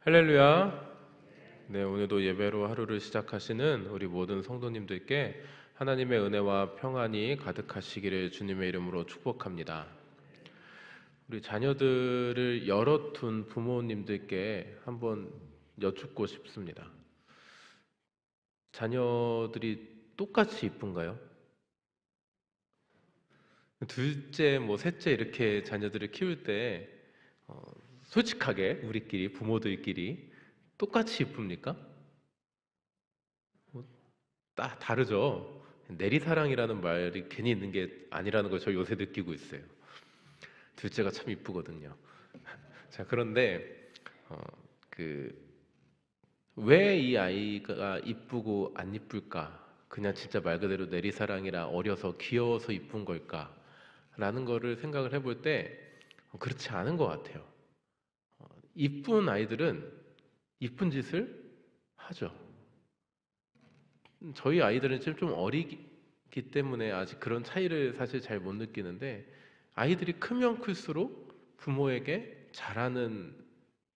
할렐루야. 네, 오늘도 예배로 하루를 시작하시는 우리 모든 성도님들께 하나님의 은혜와 평안이 가득하시기를 주님의 이름으로 축복합니다. 우리 자녀들을 열어둔 부모님들께 한번 여쭙고 싶습니다. 자녀들이 똑같이 이쁜가요? 둘째, 셋째 이렇게 자녀들을 키울 때 어, 솔직하게 우리끼리 부모들끼리 똑같이 이쁩니까? 다르죠. 내리사랑이라는 말이 괜히 있는 게 아니라는 걸 저 요새 느끼고 있어요. 둘째가 참 이쁘거든요. 자, 그런데 어, 그 왜 이 아이가 이쁘고 안 이쁠까? 그냥 진짜 말 그대로 내리사랑이라 어려서 귀여워서 이쁜 걸까? 라는 거를 생각을 해볼 때 그렇지 않은 것 같아요. 이쁜 아이들은 이쁜 짓을 하죠. 저희 아이들은 지금 좀 어리기 때문에 아직 그런 차이를 사실 잘 못 느끼는데, 아이들이 크면 클수록 부모에게 잘하는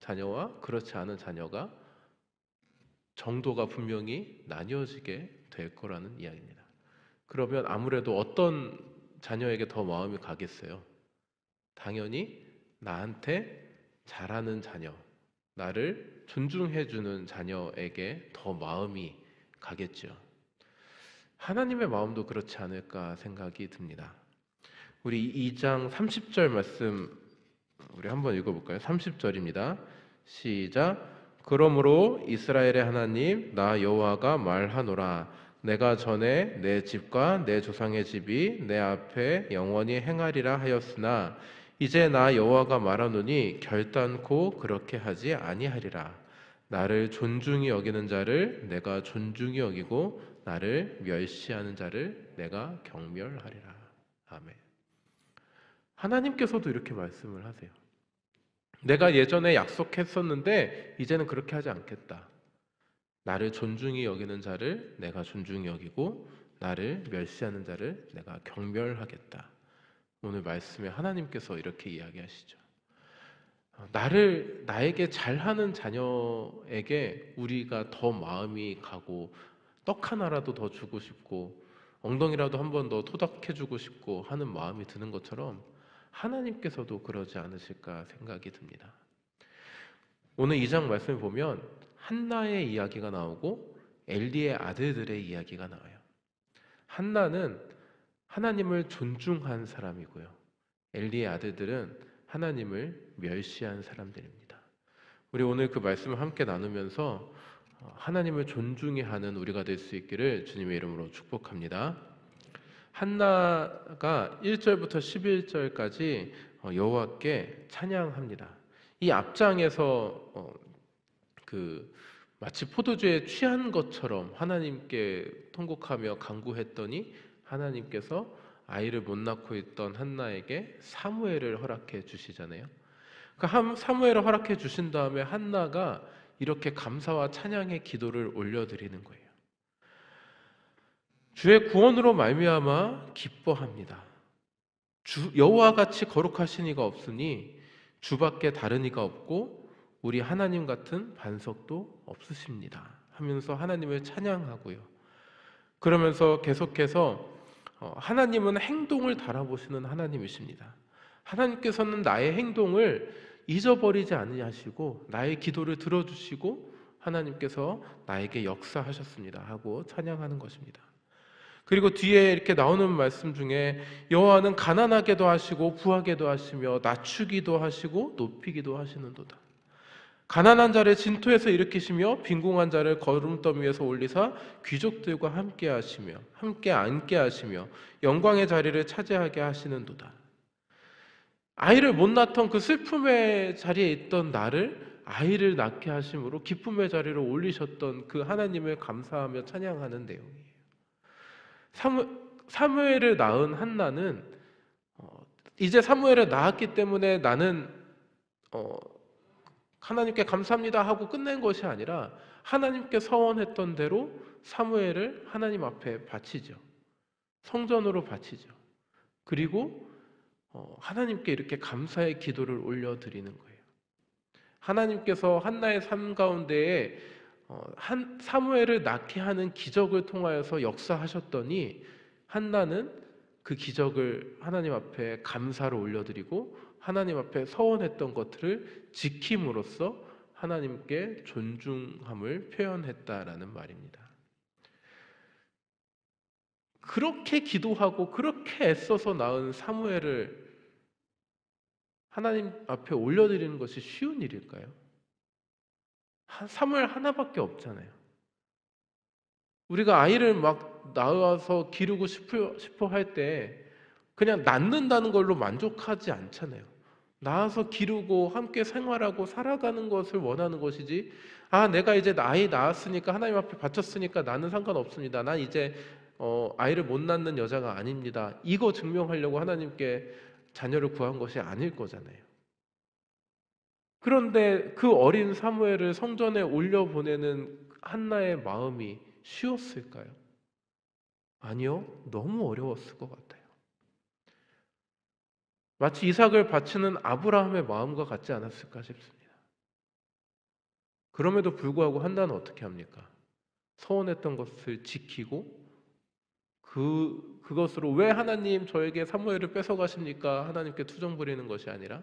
자녀와 그렇지 않은 자녀가 정도가 분명히 나뉘어지게 될 거라는 이야기입니다. 그러면 아무래도 어떤 자녀에게 더 마음이 가겠어요? 당연히 나한테 잘하는 자녀, 나를 존중해주는 자녀에게 더 마음이 가겠죠. 하나님의 마음도 그렇지 않을까 생각이 듭니다. 우리 2장 30절 말씀 우리 한번 읽어볼까요? 30절입니다. 시작. 그러므로 이스라엘의 하나님 나 여호와가 말하노라. 내가 전에 내 집과 내 조상의 집이 내 앞에 영원히 행하리라 하였으나 이제 나 여호와가 말하노니 결단코 그렇게 하지 아니하리라. 나를 존중히 여기는 자를 내가 존중히 여기고 나를 멸시하는 자를 내가 경멸하리라. 아멘. 하나님께서도 이렇게 말씀을 하세요. 내가 예전에 약속했었는데 이제는 그렇게 하지 않겠다. 나를 존중히 여기는 자를 내가 존중히 여기고 나를 멸시하는 자를 내가 경멸하겠다. 오늘 말씀에 하나님께서 이렇게 이야기하시죠. 나에게 잘하는 자녀에게 우리가 더 마음이 가고 떡 하나라도 더 주고 싶고 엉덩이라도 한 번 더 토닥해주고 싶고 하는 마음이 드는 것처럼 하나님께서도 그러지 않으실까 생각이 듭니다. 오늘 2장 말씀을 보면 한나의 이야기가 나오고 엘리의 아들들의 이야기가 나와요. 한나는 하나님을 존중한 사람이고요. 엘리의 아들들은 하나님을 멸시한 사람들입니다. 우리 오늘 그 말씀을 함께 나누면서 하나님을 존중해 하는 우리가 될 수 있기를 주님의 이름으로 축복합니다. 한나가 1절부터 11절까지 여호와께 찬양합니다. 이 앞장에서 마치 포도주에 취한 것처럼 하나님께 통곡하며 간구했더니 하나님께서 아이를 못 낳고 있던 한나에게 사무엘을 허락해 주시잖아요. 사무엘을 허락해 주신 다음에 한나가 이렇게 감사와 찬양의 기도를 올려드리는 거예요. 주의 구원으로 말미암아 기뻐합니다. 여호와 같이 거룩하신 이가 없으니 주밖에 다른 이가 없고 우리 하나님 같은 반석도 없으십니다 하면서 하나님을 찬양하고요. 그러면서 계속해서 하나님은 행동을 달아보시는 하나님이십니다. 하나님께서는 나의 행동을 잊어버리지 아니하시고 나의 기도를 들어주시고 하나님께서 나에게 역사하셨습니다 하고 찬양하는 것입니다. 그리고 뒤에 이렇게 나오는 말씀 중에 여호와는 가난하게도 하시고 부하게도 하시며 낮추기도 하시고 높이기도 하시는도다. 가난한 자를 진토에서 일으키시며 빈궁한 자를 거름더미 위에서 올리사 귀족들과 함께 하시며 함께 앉게 하시며 영광의 자리를 차지하게 하시는도다. 아이를 못 낳던 그 슬픔의 자리에 있던 나를 아이를 낳게 하심으로 기쁨의 자리로 올리셨던 그 하나님을 감사하며 찬양하는 내용이에요. 사무엘을 낳은 한나는 이제 사무엘을 낳았기 때문에 나는 하나님께 감사합니다 하고 끝낸 것이 아니라 하나님께 서원했던 대로 사무엘을 하나님 앞에 바치죠. 성전으로 바치죠. 그리고 하나님께 이렇게 감사의 기도를 올려드리는 거예요. 하나님께서 한나의 삶 가운데에 한 사무엘을 낳게 하는 기적을 통하여서 역사하셨더니 한나는 그 기적을 하나님 앞에 감사를 올려드리고 하나님 앞에 서원했던 것들을 지킴으로써 하나님께 존중함을 표현했다라는 말입니다. 그렇게 기도하고 그렇게 애써서 낳은 사무엘을 하나님 앞에 올려드리는 것이 쉬운 일일까요? 사무엘 하나밖에 없잖아요. 우리가 아이를 막 낳아서 기르고 싶어 할 때 그냥 낳는다는 걸로 만족하지 않잖아요. 낳아서 기르고 함께 생활하고 살아가는 것을 원하는 것이지, 내가 이제 아이 낳았으니까 하나님 앞에 바쳤으니까 나는 상관없습니다. 난 이제 아이를 못 낳는 여자가 아닙니다. 이거 증명하려고 하나님께 자녀를 구한 것이 아닐 거잖아요. 그런데 그 어린 사무엘을 성전에 올려보내는 한나의 마음이 쉬웠을까요? 아니요, 너무 어려웠을 것 같아요. 마치 이삭을 바치는 아브라함의 마음과 같지 않았을까 싶습니다. 그럼에도 불구하고 한나는 어떻게 합니까? 서원했던 것을 지키고 그것으로 왜 하나님 저에게 사무엘을 뺏어가십니까? 하나님께 투정 부리는 것이 아니라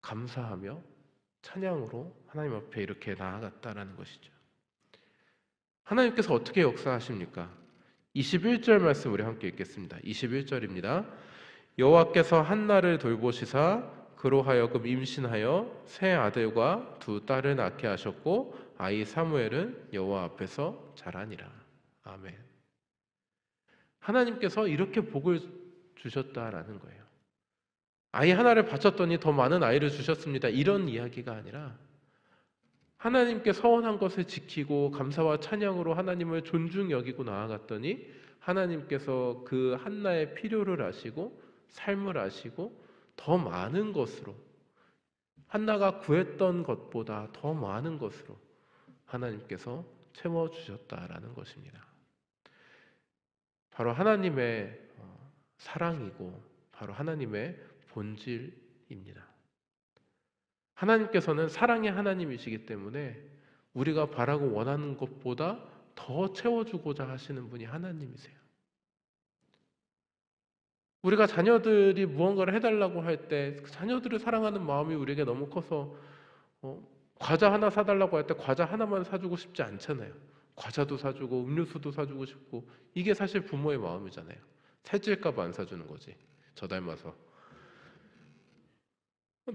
감사하며 찬양으로 하나님 앞에 이렇게 나아갔다라는 것이죠. 하나님께서 어떻게 역사하십니까? 21절 말씀 우리 함께 읽겠습니다. 21절입니다. 여호와께서 한나를 돌보시사 그로 하여금 임신하여 세 아들과 두 딸을 낳게 하셨고 아이 사무엘은 여호와 앞에서 자라니라. 아멘. 하나님께서 이렇게 복을 주셨다라는 거예요. 아이 하나를 바쳤더니 더 많은 아이를 주셨습니다. 이런 이야기가 아니라 하나님께 서원한 것을 지키고 감사와 찬양으로 하나님을 존중 여기고 나아갔더니 하나님께서 그 한나의 필요를 아시고 삶을 아시고 더 많은 것으로, 한나가 구했던 것보다 더 많은 것으로 하나님께서 채워주셨다라는 것입니다. 바로 하나님의 사랑이고 바로 하나님의 본질입니다. 하나님께서는 사랑의 하나님이시기 때문에 우리가 바라고 원하는 것보다 더 채워주고자 하시는 분이 하나님이세요. 우리가 자녀들이 무언가를 해달라고 할 때 자녀들을 사랑하는 마음이 우리에게 너무 커서 과자 하나 사달라고 할 때 과자 하나만 사주고 싶지 않잖아요. 과자도 사주고 음료수도 사주고 싶고, 이게 사실 부모의 마음이잖아요. 살찔까 봐 안 사주는 거지, 저 닮아서.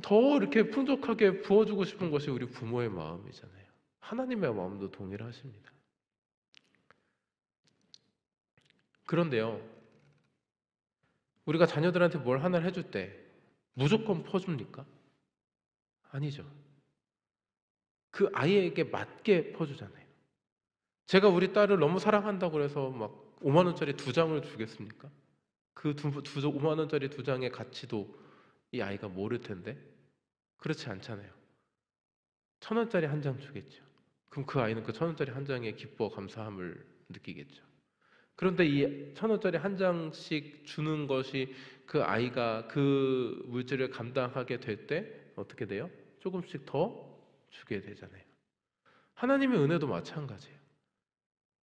더 이렇게 풍족하게 부어주고 싶은 것이 우리 부모의 마음이잖아요. 하나님의 마음도 동일하십니다. 그런데요, 우리가 자녀들한테 뭘 하나를 해줄 때 무조건 퍼줍니까? 아니죠. 그 아이에게 맞게 퍼주잖아요. 제가 우리 딸을 너무 사랑한다고 해서 막 5만 원짜리 2장을 주겠습니까? 그 5만 원짜리 2장의 가치도 이 아이가 모를 텐데 그렇지 않잖아요. 1,000원짜리 한 장 주겠죠. 그럼 그 아이는 그 1,000원짜리 한 장에 기뻐 감사함을 느끼겠죠. 그런데 이 1,000원짜리 한 장씩 주는 것이 그 아이가 그 물질을 감당하게 될 때 어떻게 돼요? 조금씩 더 주게 되잖아요. 하나님의 은혜도 마찬가지예요.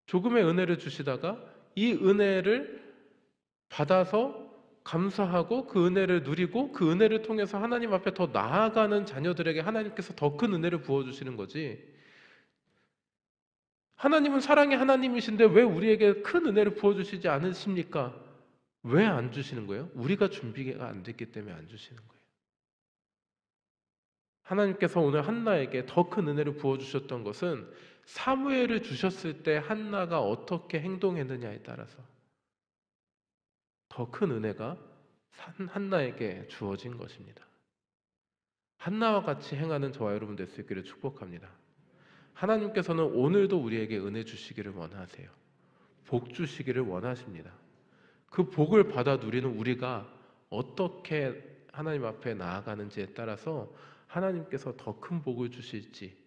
조금의 은혜를 주시다가 이 은혜를 받아서 감사하고 그 은혜를 누리고 그 은혜를 통해서 하나님 앞에 더 나아가는 자녀들에게 하나님께서 더 큰 은혜를 부어주시는 거지, 하나님은 사랑의 하나님이신데 왜 우리에게 큰 은혜를 부어주시지 않으십니까? 왜 안 주시는 거예요? 우리가 준비가 안 됐기 때문에 안 주시는 거예요. 하나님께서 오늘 한나에게 더 큰 은혜를 부어주셨던 것은 사무엘을 주셨을 때 한나가 어떻게 행동했느냐에 따라서 더 큰 은혜가 한나에게 주어진 것입니다. 한나와 같이 행하는 저와 여러분 될 수 있기를 축복합니다. 하나님께서는 오늘도 우리에게 은혜 주시기를 원하세요. 복 주시기를 원하십니다. 그 복을 받아 누리는 우리가 어떻게 하나님 앞에 나아가는지에 따라서 하나님께서 더 큰 복을 주실지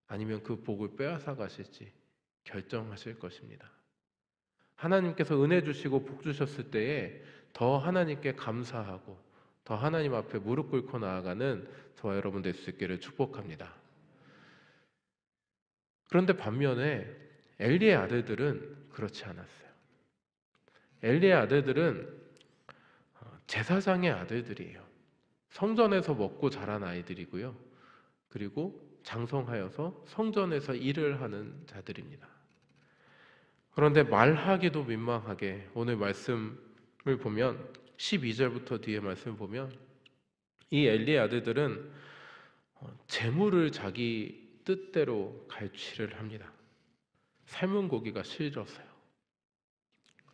아니면 그 복을 빼앗아 가실지 결정하실 것입니다. 하나님께서 은혜 주시고 복 주셨을 때에 더 하나님께 감사하고 더 하나님 앞에 무릎 꿇고 나아가는 저와 여러분 될 수 있기를 축복합니다. 그런데 반면에 엘리의 아들들은 그렇지 않았어요. 엘리의 아들들은 제사장의 아들들이에요. 성전에서 먹고 자란 아이들이고요. 그리고 장성하여서 성전에서 일을 하는 자들입니다. 그런데 말하기도 민망하게 오늘 말씀을 보면 12절부터 뒤에 말씀을 보면 이 엘리의 아들들은 재물을 자기 뜻대로 갈취를 합니다. 삶은 고기가 싫어서요.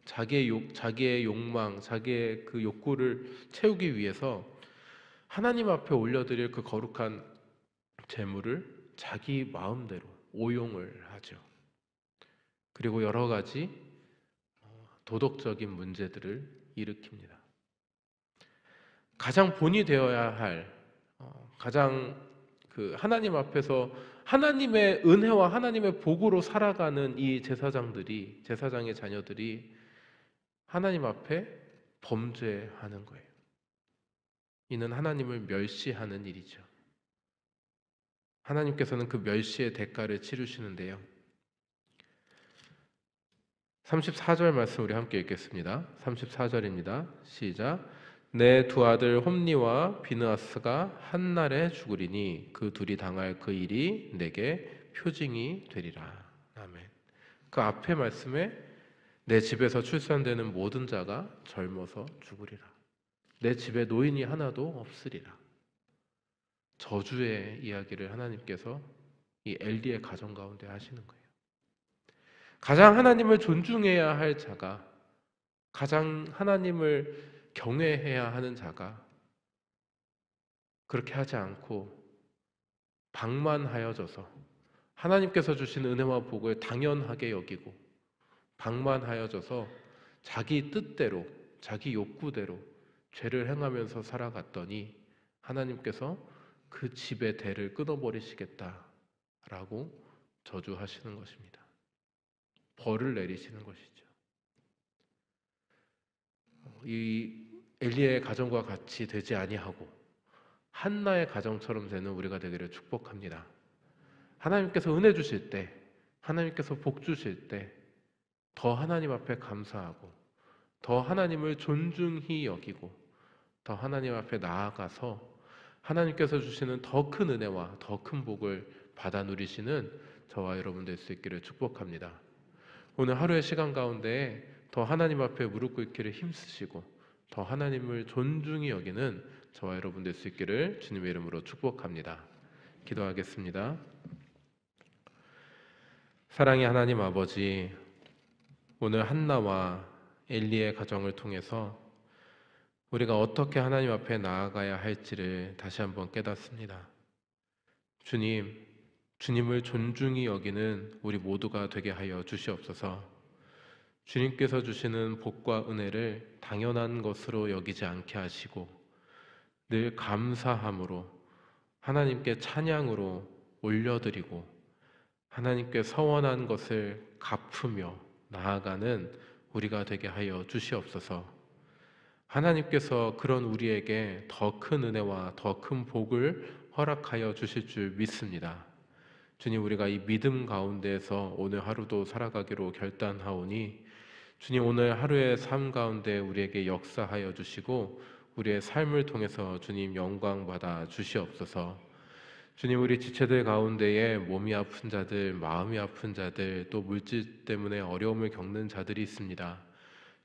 자기의 욕망, 자기의 그 욕구를 채우기 위해서 하나님 앞에 올려드릴 그 거룩한 재물을 자기 마음대로 오용을 하죠. 그리고 여러 가지 도덕적인 문제들을 일으킵니다. 가장 본이 되어야 할 가장 그 하나님 앞에서 하나님의 은혜와 하나님의 복으로 살아가는 이 제사장의 자녀들이 하나님 앞에 범죄하는 거예요. 이는 하나님을 멸시하는 일이죠. 하나님께서는 그 멸시의 대가를 치르시는데요. 34절 말씀 우리 함께 읽겠습니다. 34절입니다. 시작. 내 두 아들 홈니와 비느하스가 한 날에 죽으리니 그 둘이 당할 그 일이 내게 표징이 되리라. 아멘. 그 앞에 말씀에 내 집에서 출산되는 모든 자가 젊어서 죽으리라. 내 집에 노인이 하나도 없으리라. 저주의 이야기를 하나님께서 이 엘리의 가정 가운데 하시는 거예요. 가장 하나님을 존중해야 할 자가, 가장 하나님을 경외해야 하는 자가 그렇게 하지 않고 방만하여져서 하나님께서 주신 은혜와 복을 당연하게 여기고 방만하여져서 자기 뜻대로, 자기 욕구대로 죄를 행하면서 살아갔더니 하나님께서 그 집의 대를 끊어버리시겠다라고 저주하시는 것입니다. 벌을 내리시는 것이죠. 이 엘리의 가정과 같이 되지 아니하고 한나의 가정처럼 되는 우리가 되기를 축복합니다. 하나님께서 은혜 주실 때, 하나님께서 복 주실 때 더 하나님 앞에 감사하고 더 하나님을 존중히 여기고 더 하나님 앞에 나아가서 하나님께서 주시는 더 큰 은혜와 더 큰 복을 받아 누리시는 저와 여러분 될 수 있기를 축복합니다. 오늘 하루의 시간 가운데 더 하나님 앞에 무릎 꿇기를 힘쓰시고 더 하나님을 존중히 여기는 저와 여러분 될 수 있기를 주님의 이름으로 축복합니다. 기도하겠습니다. 사랑의 하나님 아버지, 오늘 한나와 엘리의 가정을 통해서 우리가 어떻게 하나님 앞에 나아가야 할지를 다시 한번 깨닫습니다. 주님을 존중히 여기는 우리 모두가 되게 하여 주시옵소서. 주님께서 주시는 복과 은혜를 당연한 것으로 여기지 않게 하시고 늘 감사함으로 하나님께 찬양으로 올려드리고 하나님께 서원한 것을 갚으며 나아가는 우리가 되게 하여 주시옵소서. 하나님께서 그런 우리에게 더 큰 은혜와 더 큰 복을 허락하여 주실 줄 믿습니다. 주님, 우리가 이 믿음 가운데에서 오늘 하루도 살아가기로 결단하오니 주님, 오늘 하루의 삶 가운데 우리에게 역사하여 주시고 우리의 삶을 통해서 주님 영광 받아 주시옵소서. 주님, 우리 지체들 가운데에 몸이 아픈 자들, 마음이 아픈 자들, 또 물질 때문에 어려움을 겪는 자들이 있습니다.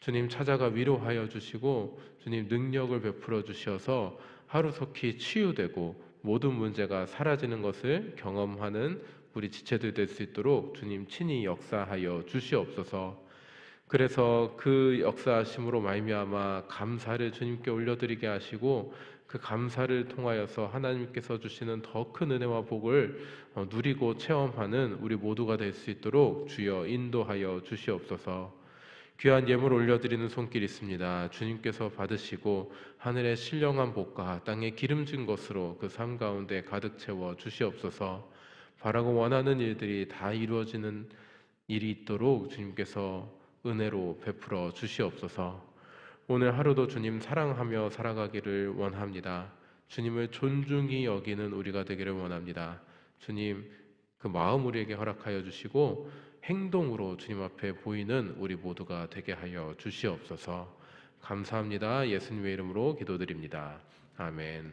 주님, 찾아가 위로하여 주시고 주님 능력을 베풀어 주셔서 하루속히 치유되고 모든 문제가 사라지는 것을 경험하는 우리 지체들 될 수 있도록 주님 친히 역사하여 주시옵소서. 그래서 그 역사하심으로 말미암아 감사를 주님께 올려드리게 하시고 그 감사를 통하여서 하나님께서 주시는 더 큰 은혜와 복을 누리고 체험하는 우리 모두가 될 수 있도록 주여 인도하여 주시옵소서. 귀한 예물 올려드리는 손길 있습니다. 주님께서 받으시고 하늘의 신령한 복과 땅에 기름진 것으로 그 삶 가운데 가득 채워 주시옵소서. 바라고 원하는 일들이 다 이루어지는 일이 있도록 주님께서 은혜로 베풀어 주시옵소서. 오늘 하루도 주님 사랑하며 살아가기를 원합니다. 주님을 존중히 여기는 우리가 되기를 원합니다. 주님, 그 마음 우리에게 허락하여 주시고 행동으로 주님 앞에 보이는 우리 모두가 되게 하여 주시옵소서. 감사합니다. 예수님의 이름으로 기도드립니다. 아멘.